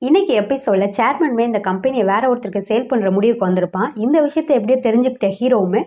இன்னைக்கு எபிசோட்ல சேர்மன்மே இந்த கம்பெனியை வேற ஒருத்தருக்கு சேல் பண்ற முடிவுக்கு வந்திருப்பான். இந்த விஷயத்தை எப்படியோ தெரிஞ்சுக்கிட்ட ஹீரோவுமே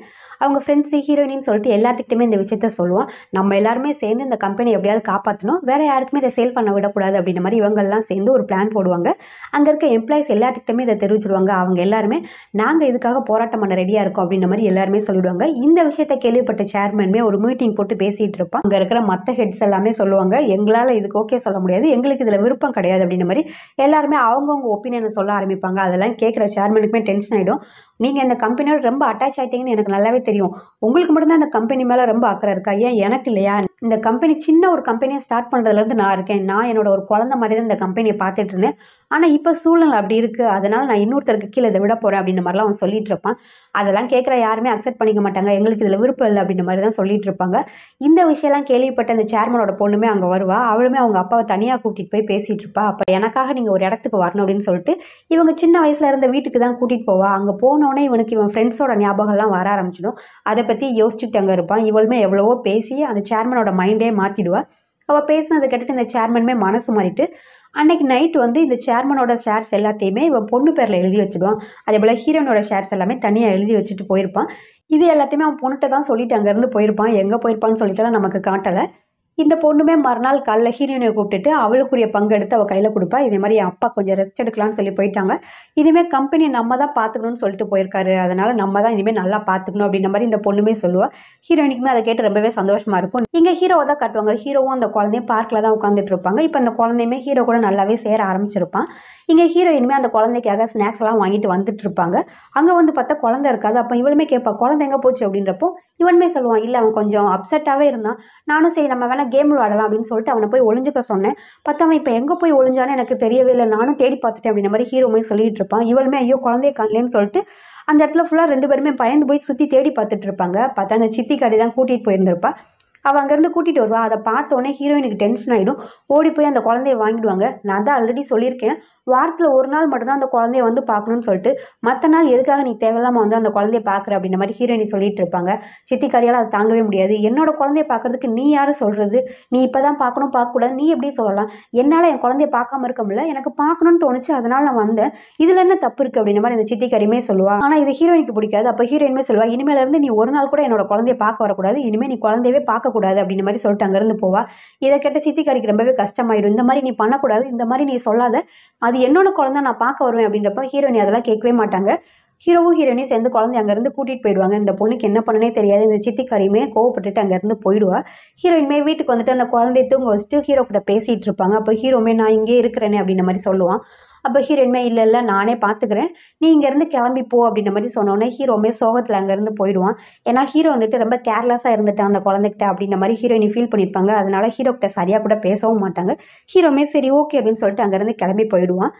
அவங்க ஃப்ரெண்ட்ஸ் ஹீரோயின்னு சொல்லிட்டு எல்லாத்துக்கிட்டுமே இந்த விஷயத்த சொல்லுவான். நம்ம எல்லாருமே சேர்ந்து இந்த கம்பெனி எப்படியாவது காப்பாற்றணும், வேற யாருக்குமே இதை சேல் பண்ண விடக்கூடாது அப்படின்ற மாதிரி இவங்கெல்லாம் சேர்ந்து ஒரு பிளான் போடுவாங்க. அங்கே இருக்க எம்ப்ளாயிஸ் எல்லாத்துக்கிட்டுமே இதை தெரிவிச்சிடுவாங்க. அவங்க எல்லாருமே நாங்கள் இதுக்காக போராட்டம் பண்ண ரெடியாக இருக்கோம் அப்படின்ற மாதிரி எல்லாருமே சொல்லிடுவாங்க. இந்த விஷயத்தை கேள்விப்பட்ட சேர்மன்மே ஒரு மீட்டிங் போட்டு பேசிட்டு இருப்பான். அங்கே இருக்கிற மற்ற ஹெட்ஸ் எல்லாமே சொல்லுவாங்க, எங்களால் இதுக்கு ஓகே சொல்ல முடியாது, எங்களுக்கு இதில் விருப்பம் கிடையாது அப்படின்ற மாதிரி எல்லாருமே அவங்கவுங்க ஒப்பீனியனை சொல்ல ஆரம்பிப்பாங்க. அதெல்லாம் கேட்குற சேர்மனுக்குமே டென்ஷன் ஆகிடும். நீங்கள் இந்த கம்பெனியோட ரொம்ப அட்டாச் ஆகிட்டீங்கன்னு எனக்கு நல்லாவே தெரியும். உங்களுக்கு மட்டும்தான் இந்த கம்பெனி மேலே ரொம்ப அக்கறை இருக்கா, ஏன் எனக்கு இல்லையா? இந்த கம்பெனி சின்ன ஒரு கம்பெனியை ஸ்டார்ட் பண்ணுறதுலேருந்து நான் இருக்கேன். நான் என்னோட ஒரு குழந்தை மாதிரி தான் இந்த கம்பெனியை பார்த்துட்டு இருந்தேன். ஆனால் இப்போ சூழ்நிலை அப்படி இருக்குது, அதனால் நான் இன்னொருத்தருக்கு கீழே இதை விட போகிறேன் அப்படின்ற மாதிரிலாம் அவன் சொல்லிட்டு இருப்பான். அதெல்லாம் கேட்குற யாருமே அக்செப்ட் பண்ணிக்க மாட்டாங்க, எங்களுக்கு இதில் விருப்பம் இல்லை அப்படின்ற மாதிரி தான் சொல்லிட்டு இருப்பாங்க. இந்த விஷயம்லாம் கேள்விப்பட்ட அந்த சேர்மனோட பொண்ணுமே அங்கே வருவா. அவளுமே அவங்க அப்பாவை தனியாக கூட்டிகிட்டு போய் பேசிகிட்டு இருப்பா. அப்போ எனக்காக நீங்கள் ஒரு இடத்துக்கு வரணும் அப்படின்னு சொல்லிட்டு இவங்க சின்ன வயசுல இருந்த வீட்டுக்கு தான் கூட்டிகிட்டு போவா. அங்கே போனோடனே இவனுக்கு இவன் ஃப்ரெண்ட்ஸோட ஞாபகம்லாம் வர ஆரம்பிச்சிடும். அதை பற்றி யோசிச்சுட்டு அங்கே இருப்பான். இவளுமே எவ்வளவோ பேசி அந்த சேர்மனோட மைண்டே மாற்றிடுவா. அவள் பேசினதை கேட்டுட்டு இந்த சேர்மனுமே மனசு மாறிட்டு அன்னைக்கு நைட் வந்து இந்த சேர்மனோட ஷேர்ஸ் எல்லாத்தையுமே இவன் பொண்ணு பேரில் எழுதி வச்சுடுவான். அதே போல் ஹீரோனோட ஷேர்ஸ் எல்லாமே தனியாக எழுதி வச்சுட்டு போயிருப்பான். இது எல்லாத்தையுமே அவன் பொண்ணுகிட்ட தான் சொல்லிட்டு அங்கேருந்து போயிருப்பான். எங்கே போயிருப்பான்னு சொல்லிட்டுலாம் நமக்கு காட்டலை. இந்த பொண்ணுமே மறுநாள் காலைல ஹீரோயினை கூப்பிட்டுட்டு அவளுக்குரிய பங்கு எடுத்து அவள் கையில் கொடுப்பா. இதே மாதிரி என் அப்பா கொஞ்சம் ரெஸ்ட் எடுக்கலாம்னு சொல்லி போயிட்டாங்க, இனிமேல் கம்பெனியை நம்ம தான் பார்த்துக்கணும்னு சொல்லிட்டு போயிருக்காரு, அதனால நம்ம தான் இனிமேல் நல்லா பார்த்துக்கணும் அப்படின்ற மாதிரி இந்த பொண்ணுமே சொல்லுவா. ஹீரோயினுக்குமே அதை கேட்டு ரொம்பவே சந்தோஷமா இருக்கும். இங்கே ஹீரோவை தான் காட்டுவாங்க. ஹீரோவும் அந்த குழந்தையும் பார்க்கில் தான் உட்காந்துட்டு இருப்பாங்க. இப்போ அந்த குழந்தையுமே ஹீரோ கூட நல்லாவே சேர ஆரம்பிச்சிருப்பான். இங்கே ஹீரோயினுமே அந்த குழந்தைக்காக ஸ்நாக்ஸ் எல்லாம் வாங்கிட்டு வந்துட்டு இருப்பாங்க. அங்கே வந்து பார்த்தா குழந்தை இருக்காது. அப்போ இவளுமே கேட்பா, குழந்தை எங்கே போச்சு அப்படின்றப்போ இவனுமே சொல்லுவான், இல்லை அவன் கொஞ்சம் அப்செட்டாகவே இருந்தான், நானும் சரி நம்ம வேணா கேம் விளாடலாம் அப்படின்னு சொல்லிட்டு அவனை போய் ஒளிஞ்சுக்க சொன்னேன். பார்த்தா அவன் இப்போ எங்கே போய் ஒளிஞ்சானு எனக்கு தெரியவே இல்லை, நானும் தேடி பார்த்துட்டேன் அப்படின்ற மாதிரி ஹீரோமே சொல்லிட்டு இருப்பான். இவளுமே ஐயோ குழந்தைய காணலேன்னு சொல்லிட்டு அந்த இடத்துல ஃபுல்லாக ரெண்டு பேருமே பயந்து போய் சுற்றி தேடி பார்த்துட்டு இருப்பாங்க. பார்த்தா அந்த சித்தி கடை தான் கூட்டிகிட்டு போயிருந்திருப்பா. அவள் அங்கேருந்து கூட்டிகிட்டு வருவா. அதை பார்த்தோன்னே ஹீரோயினுக்கு டென்ஷன் ஆகிடும். ஓடி போய் அந்த குழந்தைய வாங்கிடுவாங்க. நான் தான் ஆல்ரெடி சொல்லியிருக்கேன், வாரத்தில் ஒரு நாள் மட்டும்தான் அந்த குழந்தைய வந்து பார்க்கணும்னு சொல்லிட்டு, மற்ற நாள் எதுக்காக நீ தேவையில்லாமல் வந்து அந்த குழந்தைய பார்க்குற அப்படின்ற மாதிரி ஹீரோயினி சொல்லிட்டு இருப்பாங்க. சித்திக்காரியால் அதை தாங்கவே முடியாது. என்னோட குழந்தைய பார்க்கறதுக்கு நீ யார் சொல்கிறது, நீ இப்போ தான் பார்க்கணும் பார்க்கக்கூடாது நீ எப்படி சொல்லலாம், என்னால் என் குழந்தைய பார்க்காம இருக்க முடியல, எனக்கு பார்க்கணும்னு தோணுச்சு அதனால் நான் வந்தேன், இதில் என்ன தப்பு இருக்குது அப்படின்ற மாதிரி அந்த சித்திக்காரியுமே சொல்லுவாள். ஆனால் இது ஹீரோயினுக்கு பிடிக்காது. அப்போ ஹீரோயினுமே சொல்லுவாள், இனிமேலேருந்து நீ ஒரு நாள் கூட என்னோட குழந்தைய பார்க்க வரக்கூடாது, இனிமேல் நீ குழந்தையவே பார்க்கக்கூடாது அப்படின்ற மாதிரி சொல்லிட்டு அங்கேருந்து போவா. இதை கேட்ட சித்திக்காரிக்கு ரொம்பவே கஷ்டமாயிடும். இந்த மாதிரி நீ பண்ணக்கூடாது, இந்த மாதிரி நீ சொல்லாத, அது என்னோட குழந்தை, நான் பார்க்க வருவேன் அப்படின்றப்ப ஹீரோயினி அதெல்லாம் கேட்கவே மாட்டாங்க. ஹீரோவும் ஹீரோயினையும் சேர்ந்து குழந்தை அங்கேருந்து கூட்டிகிட்டு போயிடுவாங்க. இந்த பொண்ணுக்கு என்ன பண்ணனே தெரியாது. இந்த சித்திக்காரியுமே கோவப்பட்டுட்டு அங்கேருந்து போயிடுவா. ஹீரோயின்மே வீட்டுக்கு வந்துட்டு அந்த குழந்தைய தூங்க வச்சுட்டு ஹீரோ கிட்ட பேசிகிட்டு இருப்பாங்க. அப்போ ஹீரோமே நான் இங்கே இருக்கிறேனே அப்படின்ற மாதிரி சொல்லுவான். அப்போ ஹீரோயின்மே இல்லை இல்லை நானே பார்த்துக்கிறேன், நீ இங்கேருந்து கிளம்பி போ அப்படின்ற மாதிரி சொன்னோன்னே ஹீரோமே சோகத்தில் அங்கேருந்து போயிடுவான். ஏன்னா ஹீரோ வந்துட்டு ரொம்ப கேர்லெஸ்ஸாக இருந்துட்டான் அந்த குழந்தைகிட்ட அப்படின்ற மாதிரி ஹீரோயினி ஃபீல் பண்ணியிருப்பாங்க. அதனால ஹீரோ கிட்ட சரியாக கூட பேசவும் மாட்டாங்க. ஹீரோமே சரி ஓகே அப்படின்னு சொல்லிட்டு அங்கேருந்து கிளம்பி போயிடுவான்.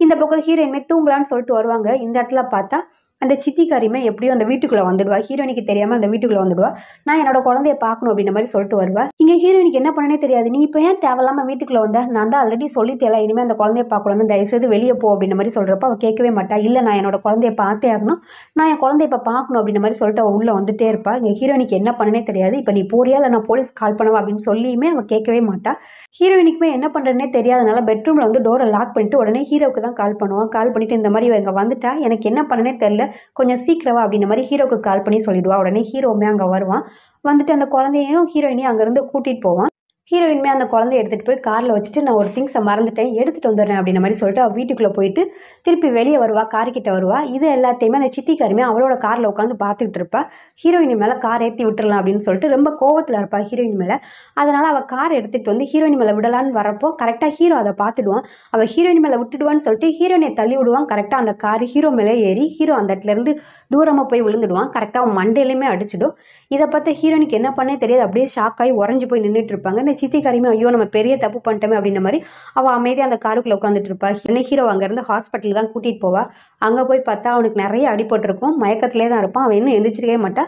இந்த பக்கம் ஹீரோயின்மே தூங்கலான்னு சொல்லிட்டு வருவாங்க. இந்த இடத்துல பார்த்தா அந்த சித்திக்காரியுமே எப்படியும் அந்த வீட்டுக்குள்ளே வந்துடுவா. ஹீரோயினுக்கு தெரியாமல் அந்த வீட்டுக்குள்ளே வந்துடுவா. நான் என்னோட குழந்தைய பார்க்கணும் அப்படின்ற மாதிரி சொல்லிட்டு வருவா. இங்கே ஹீரோயினுக்கு என்ன பண்ணனே தெரியாது. நீ இப்போ ஏன் தேவையில்லாமல் வீட்டுக்குள்ளே வந்த, நான் தான் ஆல்ரெடி சொல்லித்தேல, இனிமேல் அந்த குழந்தைய பார்க்கணும்னு தயவுசெய்து வெளியே போ அப்படின்ற மாதிரி சொல்கிறப்ப அவள் கேட்கவே மாட்டா. இல்லை நான் என்னோட குழந்தைய பார்த்தே ஆகணும், நான் என் குழந்தைய இப்போ பார்க்கணும் அப்படின்ற மாதிரி சொல்லிட்டு அவள் உள்ளே வந்துட்டே இருப்பா. இங்கே ஹீரோயினுக்கு என்ன பண்ணனே தெரியாது. இப்போ நீ போறியா இல்லை நான் போலீஸ் கால் பண்ணுவா அப்படின்னு சொல்லியுமே அவள் கேட்கவே மாட்டா. ஹீரோயினுக்குமே என்ன பண்ணுறதுனே தெரியாதனால பெட்ரூமில் வந்து டோரை லாக் பண்ணிட்டு உடனே ஹீரோவுக்கு தான் கால் பண்ணுவான். கால் பண்ணிவிட்டு இந்த மாதிரி இங்கே வந்துட்டா, எனக்கு என்ன பண்ணனே தெரில, கொஞ்சம் சீக்கிரவா அப்படின்ற மாதிரி ஹீரோக்கு கால் பண்ணி சொல்லிடுவா. உடனே ஹீரோவுமே அங்கே வருவான். வந்துட்டு அந்த குழந்தையும் ஹீரோயினையும் அங்கேருந்து கூட்டிகிட்டு போவான். ஹீரோயின்மே அந்த குழந்தைய எடுத்துகிட்டு போய் காரில் வச்சுட்டு நான் ஒரு திங்ஸை மறந்துட்டேன் எடுத்துகிட்டு வந்துடுறேன் அப்படின்ற மாதிரி சொல்லிட்டு அவள் வீட்டுக்குள்ளே போயிட்டு திருப்பி வெளியே வருவா, கார்கிட்ட வருவா. இது எல்லாத்தையுமே அந்த சித்திக்காருமே அவளோட காரில் உட்காந்து பார்த்துக்கிட்டு இருப்பா. ஹீரோயின் மேலே கார் ஏற்றி விட்டுறலாம் அப்படின்னு சொல்லிட்டு ரொம்ப கோவத்தில் இருப்பா ஹீரோயின் மேலே. அதனால் அவள் கார் எடுத்துகிட்டு வந்து ஹீரோயின் மேலே விடலான்னு வரப்போ கரெக்டாக ஹீரோ அதை பார்த்துடுவான். அவள் ஹீரோயின் மேலே விட்டுடுவான்னு சொல்லிட்டு ஹீரோயினை தள்ளி விடுவான். கரெக்டாக அந்த கார் ஹீரோ மேலே ஏறி ஹீரோ அந்த இடத்துலேருந்து தூரமாக போய் விழுந்துடுவான். கரெக்டாக அவன் மண்டையிலுமே அடிச்சிடும். இதை பார்த்து ஹீரோயினுக்கு என்ன பண்ணே தெரியாது, அப்படியே ஷாக்காகி உறைஞ்சி போய் நின்றுட்டு இருப்பாங்க. இந்த சித்திக்காரியுமே ஐயோ நம்ம பெரிய தப்பு பண்ணிட்டோமே அப்படின்ற மாதிரி அவள் அமைதியாக அந்த காருக்குள்ளே உட்காந்துட்டு இருப்பா. ஹீரோ அங்கேருந்து ஹாஸ்பிட்டல் தான் கூட்டிகிட்டு போவா. அங்கே போய் பார்த்தா அவனுக்கு நிறைய அடிபட்டிருக்கும், மயக்கத்திலே தான் இருப்பான். அவன் இன்னும் எந்திரிச்சிருக்கவே மாட்டா.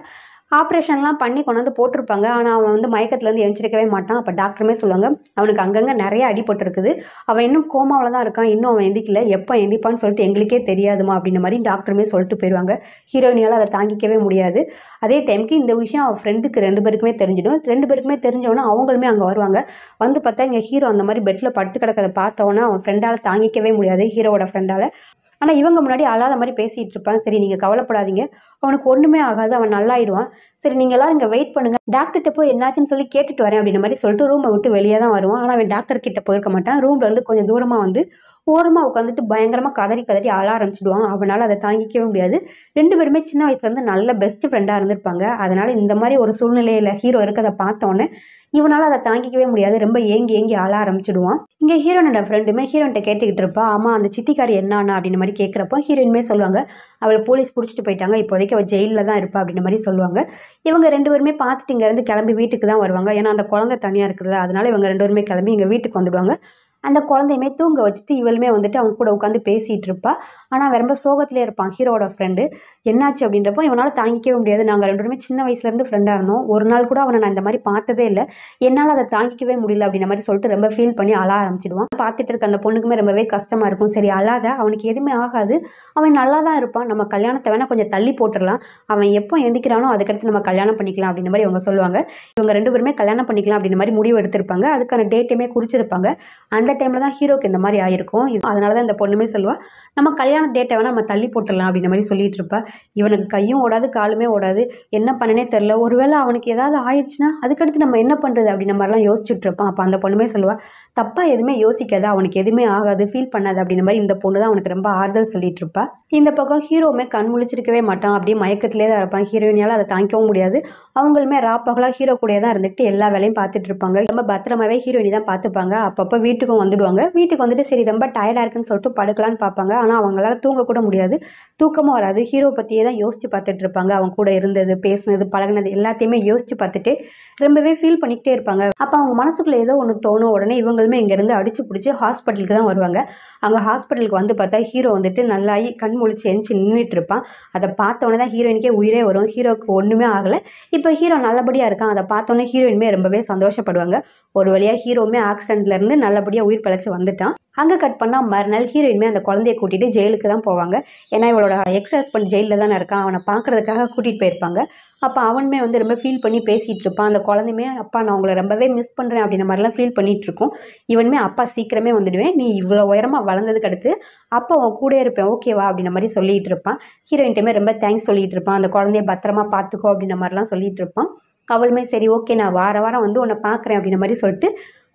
ஆப்ரேஷன்லாம் பண்ணி கொண்டு வந்து போட்டிருப்பாங்க. ஆனால் அவன் வந்து மயக்கத்துலேருந்து எழுந்திரிக்கவே மாட்டான். அப்போ டாக்டருமே சொல்லுவாங்க, அவனுக்கு அங்கங்கே நிறைய அடிபட்டிருக்குது, அவன் இன்னும் கோமாவில் தான் இருக்கான், இன்னும் அவன் எந்திக்கல, எப்போ எந்திப்பான்னு சொல்லிட்டு எங்களுக்கே தெரியாதுமா அப்படின்ற மாதிரி டாக்டருமே சொல்லிட்டு போயிடுவாங்க. ஹீரோயினியால் அதை தாங்கிக்கவே முடியாது. அதே டைமுக்கு இந்த விஷயம் அவன் ஃப்ரெண்டுக்கு 2 பேருக்குமே தெரிஞ்சிடும். 2 பேருக்குமே தெரிஞ்சவொன்னே அவங்களுமே அங்கே வருவாங்க. வந்து பார்த்தா இங்கே ஹீரோ அந்த மாதிரி பெட்டில் படுத்து கிடக்கிறத பார்த்தவொன்னே அவன் ஃப்ரெண்டால் தாங்கிக்கவே முடியாது, ஹீரோவோட ஃப்ரெண்டால். ஆனால் இவங்க முன்னாடி அழாத மாதிரி பேசிகிட்டு இருப்பான். சரி நீங்கள் கவலைப்படாதீங்க, அவனுக்கு ஒன்றுமே ஆகாது, அவன் நல்லாயிடுவான். சரி நீங்கள் எல்லாரும் இங்கே வெயிட் பண்ணுங்கள், டாக்டர்கிட்ட போய் என்னாச்சுன்னு சொல்லி கேட்டுட்டு வரேன் அப்படின்ற மாதிரி சொல்லிட்டு ரூமை விட்டு வெளியே தான் வருவான். ஆனால் அவன் டாக்டர் கிட்ட போயிருக்க மாட்டான். ரூம்ல இருந்து கொஞ்சம் தூரமாக வந்து ஓரமாக உட்காந்துட்டு பயங்கரமாக கதறி கதறி அழ ஆரம்பிச்சிடுவான். அவனால் அதை தாங்கிக்கவே முடியாது. 2 பேருமே சின்ன வயசுலேருந்து நல்ல பெஸ்ட் ஃப்ரெண்டாக இருந்திருப்பாங்க. அதனால் இந்த மாதிரி ஒரு சூழ்நிலையில் ஹீரோ இருக்கிறத பார்த்தோன்னே இவனால் அதை தாங்கிக்கவே முடியாது. ரொம்ப ஏங்கி ஏங்கி அழ ஆரம்பிச்சிடுவான். இங்கே ஹீரோனோட ஃப்ரெண்டுமே ஹீரோன்ட்ட கேட்டுக்கிட்டு இருப்பா, ஆமாம் அந்த சித்திக்காரி என்னானா அப்படின்ற மாதிரி கேட்குறப்போ ஹீரோயினுமே சொல்லுவாங்க, அவளை போலீஸ் பிடிச்சிட்டு போயிட்டாங்க, இப்போதைக்கு அவள் ஜெயிலில் தான் இருப்பா அப்படின்ற மாதிரி சொல்லுவாங்க. இவங்க 2 பேருமே பார்த்துட்டு இங்கேருந்து கிளம்பி வீட்டுக்கு தான் வருவாங்க. ஏன்னா அந்த குழந்தை தனியாக இருக்குதுல்ல, அதனால இவங்க 2 பேருமே கிளம்பி இங்கே வீட்டுக்கு வந்துடுவாங்க. அந்த குழந்தையுமே தூங்க வச்சுட்டு இவளுமே வந்துட்டு அவங்க கூட உட்காந்து பேசிகிட்டு இருப்பா. ஆனால் அவன் ரொம்ப சோகத்திலே இருப்பான் ஹீரோவோட ஃப்ரெண்டு. என்னாச்சு அப்படின்றப்போ இவனால் தாங்கிக்கவே முடியாது, நாங்கள் 2 பேருமே சின்ன வயசுலேருந்து ஃப்ரெண்டாக இருந்தோம், ஒரு நாள் கூட அவனை நான் இந்த மாதிரி பார்த்ததே இல்லை, என்னால் அதை தாங்கிக்கவே முடியல அப்படின்ற மாதிரி சொல்லிட்டு ரொம்ப ஃபீல் பண்ணி அழ ஆரம்பிச்சிடுவான். பார்த்துட்டு இருக்க அந்த பொண்ணுக்குமே ரொம்பவே கஷ்டமாக இருக்கும். சரி அழாத, அவனுக்கு எதுவுமே ஆகாது, அவன் நல்லா தான் இருப்பான், நம்ம கல்யாணத்தை வேணால் கொஞ்சம் தள்ளி போட்டுடலாம், அவன் எப்போ எந்திக்கிறானோ அதுக்கடுத்து நம்ம கல்யாணம் பண்ணிக்கலாம் அப்படின்ற மாதிரி அவங்க சொல்லுவாங்க. இவங்க 2 பேருமே கல்யாணம் பண்ணிக்கலாம் அப்படின்ற மாதிரி முடிவு எடுத்திருப்பாங்க. அதுக்கான டேட்டுமே குறிச்சிருப்பாங்க. அந்த டைமில் தான் ஹீரோக்கு இந்த மாதிரி ஆயிருக்கும். அதனால தான் இந்த பொண்ணுமே சொல்லுவா, நம்ம கல்யாண டேட்டை வேணால் நம்ம தள்ளி போட்டுடலாம் அப்படின்ற மாதிரி சொல்லிட்டு இருப்பா. இவனுக்கு கையும் ஓடாது காலுமே ஓடாது, என்ன பண்ணனே தெரில, ஒருவேளை அவனுக்கு ஏதாவது ஆயிடுச்சுன்னா அதுக்கடுத்து நம்ம என்ன பண்ணுறது அப்படின்ற மாதிரிலாம் யோசிச்சுட்டு இருப்பான். அப்போ அந்த பொண்ணுமே சொல்லுவா, தப்பாக எதுவுமே யோசிக்காத, அவனுக்கு எதுவுமே ஆகாது, ஃபீல் பண்ணாது அப்படின்ற மாதிரி இந்த பொண்ணு தான் அவனுக்கு ரொம்ப ஆறுதல் சொல்லிட்டு இருப்பா. இந்த பக்கம் ஹீரோவுமே கண் முழிச்சிருக்கவே மாட்டான், அப்படியே மயக்கத்திலே தான் இருப்பான். ஹீரோயினால அதை தாங்கிக்கவும் முடியாது. அவங்களுமே ராப்பகலாக ஹீரோ கூடயே தான் இருந்துட்டு எல்லா வேலையும் பார்த்துட்டு இருப்பாங்க. ரொம்ப பத்திரமாவே ஹீரோயினி தான் பார்த்துப்பாங்க. அப்பப்போ வீட்டுக்கும் வந்துடுவாங்க. வீட்டுக்கு வந்துட்டு சரி ரொம்ப டயர்டாக இருக்குன்னு சொல்லிட்டு படுக்கலான்னு பார்ப்பாங்க. ஆனால் அவங்களால தூங்கக்கூட முடியாது, தூக்கமும் வராது. ஹீரோ பற்றியே தான் யோசிச்சு பார்த்துட்டு இருப்பாங்க. அவங்க கூட இருந்தது, பேசுனது, பழகினது எல்லாத்தையுமே யோசிச்சு பார்த்துட்டு ரொம்பவே ஃபீல் பண்ணிக்கிட்டே இருப்பாங்க. அப்போ அவங்க மனசுக்குள்ளே ஏதோ ஒன்று தோணும். உடனே இவங்களுமே இங்கேருந்து அடிச்சு பிடிச்சி ஹாஸ்பிட்டலுக்கு தான் வருவாங்க. அங்கே ஹாஸ்பிட்டலுக்கு வந்து பார்த்தா ஹீரோ வந்துட்டு நல்லாயி கண் முழிச்சு எந்திச்சு நின்றுட்டு இருப்பான். அதை பார்த்தோன்னே தான் ஹீரோயினுக்கே உயிரே வரும். ஹீரோவுக்கு ஒன்றுமே ஆகலை, இப்போ ஹீரோ நல்லபடியாக இருக்கான். அதை பார்த்தோன்னே ஹீரோயினுமே ரொம்பவே சந்தோஷப்படுவாங்க. ஒரு வழியாக ஹீரோவுமே ஆக்சிடென்ட்லேருந்து நல்லபடியாக உயிர் பிழைச்சி வந்துட்டான். அங்கே கட் பண்ணால் மறுநாள் ஹீரோயினுமே அந்த குழந்தைய கூட்டிகிட்டு ஜெயிலுக்கு தான் போவாங்க. ஏன்னா இவளோட எக்ஸ் ஹஸ்பண்ட் ஜெயிலில் தானே இருக்கான், அவனை பார்க்குறதுக்காக கூட்டிகிட்டு போயிருப்பாங்க. அப்போ அவனுமே வந்து ரொம்ப ஃபீல் பண்ணி பேசிகிட்டு இருப்பான். அந்த குழந்தையுமே அப்பா நான் உங்களை ரொம்பவே மிஸ் பண்ணுறேன் அப்படின்ற மாதிரிலாம் ஃபீல் பண்ணிகிட்டு இருக்கும். இவனுமே அப்பா சீக்கிரமே வந்துடுவேன், நீ இவ்வளோ உயரமாக வளர்ந்ததுக்கு அடுத்து அப்பா உன் கூட இருப்பேன் ஓகேவா அப்படின்ற மாதிரி சொல்லிகிட்டு இருப்பான். ஹீரோயின்ட்டுமே ரொம்ப தேங்க்ஸ் சொல்லிகிட்டு இருப்பான். அந்த குழந்தைய பத்திரமா பார்த்துக்கோ அப்படின்ற மாதிரிலாம் சொல்லிகிட்டு இருப்பான். அவளுமே சரி ஓகே நான் வாரம் வந்து உன்னை பார்க்குறேன் அப்படின்ற மாதிரி சொல்லிட்டு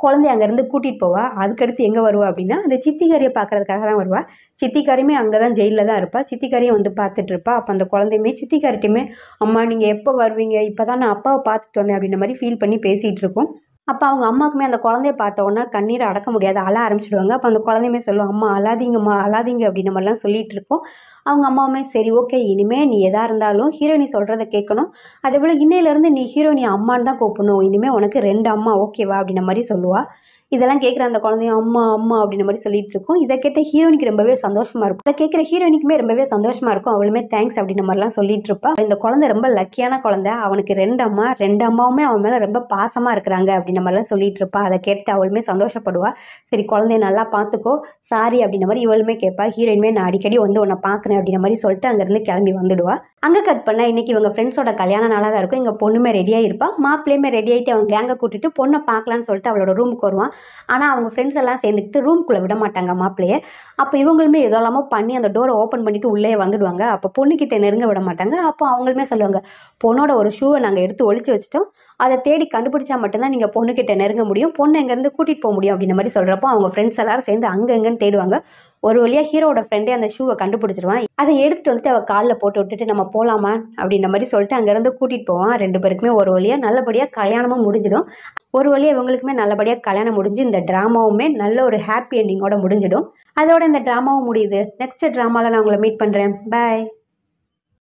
குழந்தைய அங்கேருந்து கூட்டிகிட்டு போவா. அதுக்கடுத்து எங்கே வருவா அப்படின்னா அந்த சித்திக்காரியை பார்க்கறதுக்காக தான் வருவா. சித்திக்காரியுமே அங்கே தான் ஜெயிலில் தான் இருப்பா. சித்திக்காரியும் வந்து பார்த்துட்டு இருப்பா. அப்போ அந்த குழந்தையுமே சித்திக்காரிட்டையுமே அம்மா நீங்கள் எப்போ வருவீங்க, இப்போ தான் நான் அப்பாவை பார்த்துட்டு வந்தேன் அப்படின்ற மாதிரி ஃபீல் பண்ணி பேசிகிட்டு இருக்கோம். அப்போ அவங்க அம்மாவுக்குமே அந்த குழந்தைய பார்த்த உடனே கண்ணீரை அடக்க முடியாது, அழ ஆரம்பிச்சிடுவாங்க. அப்போ அந்த குழந்தையுமே சொல்லுவோம், அம்மா அழாதீங்கம்மா அழாதீங்க அப்படின்ற மாதிரிலாம் சொல்லிட்டு இருக்கோம். அவங்க அம்மாவுமே சரி ஓகே இனிமேல் நீ எதாக இருந்தாலும் ஹீரோயினி சொல்கிறத கேட்கணும், அதே போல் இன்னையிலேருந்து நீ ஹீரோயினி அம்மான்னு தான் கூப்பிடணும், இனிமேல் உனக்கு 2 அம்மா ஓகேவா அப்படின்ற மாதிரி சொல்லுவாள். இதெல்லாம் கேட்குற அந்த குழந்தையும் அம்மா அம்மா அப்படின்ற மாதிரி சொல்லிட்டு இருக்கும். இதை கேட்ட ஹீரோயினிக்கு ரொம்பவே சந்தோஷமாக இருக்கும். அதை கேட்குற ஹீரோயினிக்குமே ரொம்பவே சந்தோஷமாக இருக்கும். அவளுமே தேங்க்ஸ் அப்படின்ற மாதிரிலாம் சொல்லிட்டு இருப்பா. இந்த குழந்தை ரொம்ப லக்கியான குழந்தை, அவனுக்கு 2 அம்மா, 2 அம்மாவுமே அவன் மேலே ரொம்ப பாசமாக இருக்கிறாங்க அப்படின்ற மாதிரிலாம் சொல்லிட்டு இருப்பா. அதை கேட்டு அவளுமே சந்தோஷப்படுவா. சரி குழந்தைய நல்லா பார்த்துக்கோ சாரி அப்படின்ற மாதிரி இவளுமே கேட்பா. ஹீரோயினுமே நான் அடிக்கடி வந்து உன்னை பார்க்குறேன் அப்படின்ற மாதிரி சொல்லிட்டு அங்கேருந்து கிளம்பி வந்துடுவா. அங்கே கட் பண்ணால் இன்றைக்கி இவங்க ஃப்ரெண்ட்ஸோட கல்யாண நாளாக தான் இருக்கும். இங்கே பொண்ணுமே ரெடியாக இருப்பாள். மாப்பிள்ளையுமே ரெடி ஆகிட்டு அவங்க கேங்கை கூட்டிட்டு பொண்ணை பார்க்கலான்னு சொல்லிட்டு அவளோட ரூமுக்கு வருவான். ஆனால் அவங்க ஃப்ரெண்ட்ஸ் எல்லாம் சேர்ந்துக்கிட்டு ரூம்குள்ளே விட மாட்டாங்க மாப்பிள்ளையை. அப்போ இவங்களுமே ஏதோ இல்லாமல் பண்ணி அந்த டோரை ஓப்பன் பண்ணிவிட்டு உள்ளே வந்துடுவாங்க. அப்போ பொண்ணுக்கிட்ட நெருங்க விட மாட்டாங்க. அப்போ அவங்களுமே சொல்லுவாங்க, பொண்ணோட ஒரு ஷூவை நாங்கள் எடுத்து ஒழிச்சு வச்சிட்டோம், அதை தேடி கண்டுபிடிச்சா மட்டும்தான் நீங்கள் பொண்ணுக்கிட்ட நெருங்க முடியும், பொண்ணு எங்கேருந்து கூட்டிகிட்டு போக முடியும் அப்படின்ற மாதிரி சொல்கிறப்போ அவங்க ஃப்ரெண்ட்ஸ் எல்லாரும் சேர்ந்து அங்கே எங்கேன்னு தேடுவாங்க. ஒரு வழியாக ஹீரோட ஃப்ரெண்டே அந்த ஷூவை கண்டுபிடிச்சிருவான். அதை எடுத்துகிட்டு வந்துட்டு அவள் காலில் போட்டு விட்டுட்டு நம்ம போகலாமா அப்படின்ற மாதிரி சொல்லிட்டு அங்கேருந்து கூட்டிகிட்டு போவான். 2 பேருக்குமே ஒரு வழியாக நல்லபடியாக கல்யாணமும் முடிஞ்சிடும். ஒரு வழியாக இவங்களுக்குமே நல்லபடியாக கல்யாணம் முடிஞ்சு இந்த ட்ராமாவுமே நல்ல ஒரு ஹாப்பி எண்டிங்கோட முடிஞ்சிடும். அதோட இந்த ட்ராமாவும் முடியுது. நெக்ஸ்ட் ட்ராமாவில் நான் உங்களை மீட் பண்ணுறேன். பாய்.